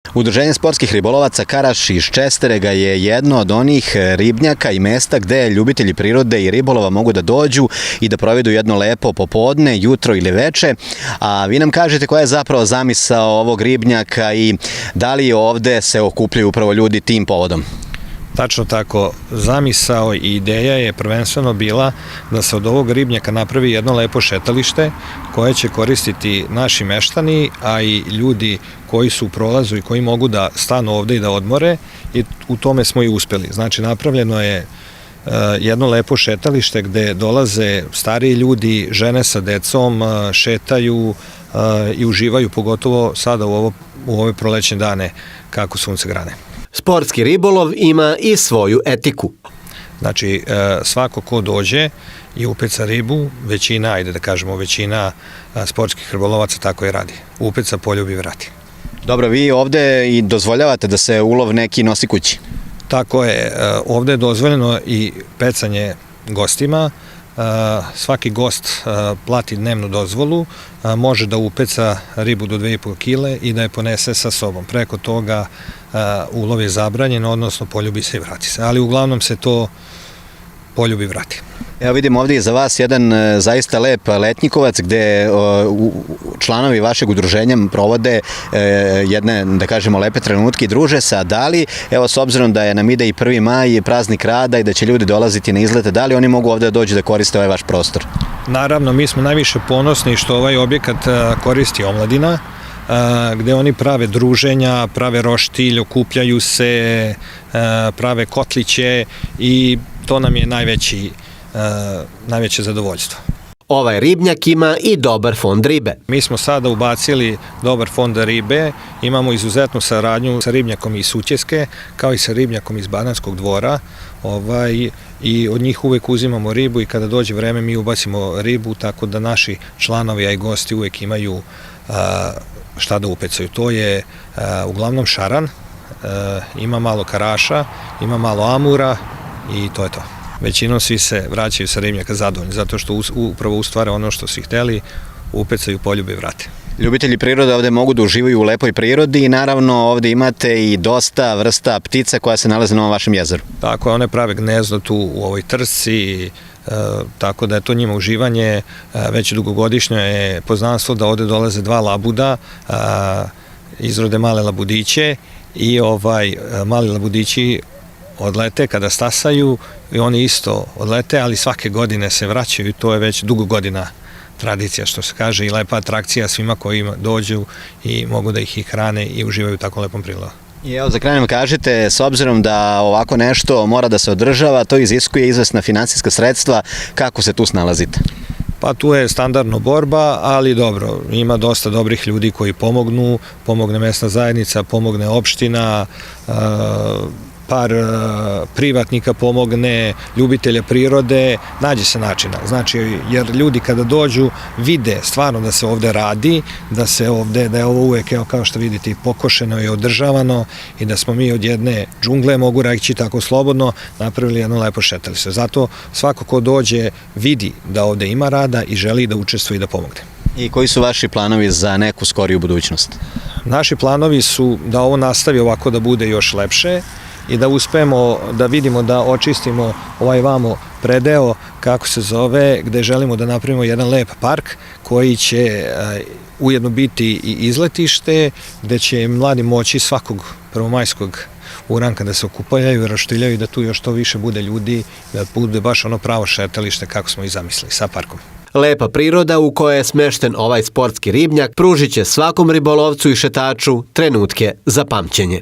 Udruženje sportskih ribolovaca Karaš iz Česterega je jedno od onih ribnjaka i mesta gde ljubitelji prirode i ribolova mogu da dođu i da provedu jedno lepo popodne, jutro ili veče. A vi nam kažete koja je zapravo zamisao ovog ribnjaka i da li ovde se okupljaju upravo ljudi tim povodom? Tačno tako, zamisao i ideja je prvenstveno bila da se od ovog ribnjaka napravi jedno lepo šetalište koje će koristiti naši meštani, a i ljudi koji su u prolazu i koji mogu da stanu ovde i da odmore, i u tome smo i uspeli. Znači, napravljeno je jedno lepo šetalište gde dolaze stariji ljudi, žene sa decom, šetaju i uživaju, pogotovo sada u ove prolećne dane kako sunce grane. Sportski ribolov ima i svoju etiku. Znači, svako ko dođe i upeca ribu, većina sportskih ribolovaca tako i radi. Upeca, poljubi, vrati. Dobro, vi ovde i dozvoljavate da se ulov neki nosi kući? Tako je, ovde je dozvoljeno i pecanje gostima. Svaki gost plati dnevnu dozvolu, može da upeca ribu do 2,5 kile i da je ponese sa sobom. Preko toga ulov je zabranjen, odnosno poljubi se i vrati se. Ali uglavnom se to poljubi vrati. Evo vidimo ovdje iza vas jedan zaista lep letnjikovac gde članovi vašeg udruženja provode jedne, da kažemo, lepe trenutke i druže se. A da li, evo s obzirom da nam ide i 1. maj, praznik rada i da će ljudi dolaziti na izlete, da li oni mogu ovdje da dođu da koriste ovaj vaš prostor? Naravno, mi smo najviše ponosni što ovaj objekat koristi omladina, gde oni prave druženja, prave roštilj, okupljaju se, prave kotliće i to nam je najveće zadovoljstvo. Ovaj ribnjak ima i dobar fond ribe. Mi smo sada ubacili dobar fond ribe, imamo izuzetnu saradnju sa ribnjakom iz Sućeske, kao i sa ribnjakom iz Banatskog Dvora, i od njih uvek uzimamo ribu i kada dođe vreme mi ubacimo ribu, tako da naši članovi, a i gosti uvek imaju šta da upecaju. To je uglavnom šaran, ima malo karaša, ima malo amura i to je to. Većinom svi se vraćaju sa ribnjaka zadovoljni, zato što upravo ustvare ono što su hteli, upecaju, poljube i vrate. Ljubitelji prirode ovde mogu da uživaju u lepoj prirodi i naravno ovde imate i dosta vrsta ptica koja se nalaze na ovom vašem jezeru. Tako je, one prave gnezdo tu u ovoj trsci, tako da je to njima uživanje. Već dugogodišnje je poznanstvo da ovde dolaze 2 labuda, izrode male labudiće i mali labudići odlete kada stasaju i oni isto odlete, ali svake godine se vraćaju i to je već dugo godina tradicija, što se kaže, i lepa atrakcija svima koji dođu i mogu da ih hrane i uživaju u tako lepom prilogu. I evo za kraj nam kažete, s obzirom da ovako nešto mora da se održava, to iziskuje izvesna finansijska sredstva, kako se tu snalazite? Pa tu je standardno borba, ali dobro, ima dosta dobrih ljudi koji pomogne mesna zajednica, pomogne opština, par privatnika pomogne, ljubitelja prirode, nađe se načina. Znači, jer ljudi kada dođu vide stvarno da se ovde radi, da je ovo uvek, kao što vidite, pokošeno i održavano i da smo mi od jedne džungle, mogu reći tako slobodno, napravili jedno lepo šetalište. Zato svako ko dođe vidi da ovde ima rada i želi da učestvuje i da pomogne. I koji su vaši planovi za neku skoriju budućnost? Naši planovi su da ovo nastavi ovako da bude još lepše i da uspemo da vidimo da očistimo ovaj vamo predeo, kako se zove, gde želimo da napravimo jedan lep park koji će ujedno biti i izletište, gde će mladi moći svakog prvomajskog uranka da se okupljaju i roštiljaju i da tu još to više bude ljudi, da bude baš ono pravo šetalište kako smo i zamislili sa parkom. Lepa priroda u kojoj je smešten ovaj sportski ribnjak pružit će svakom ribolovcu i šetaču trenutke za pamćenje.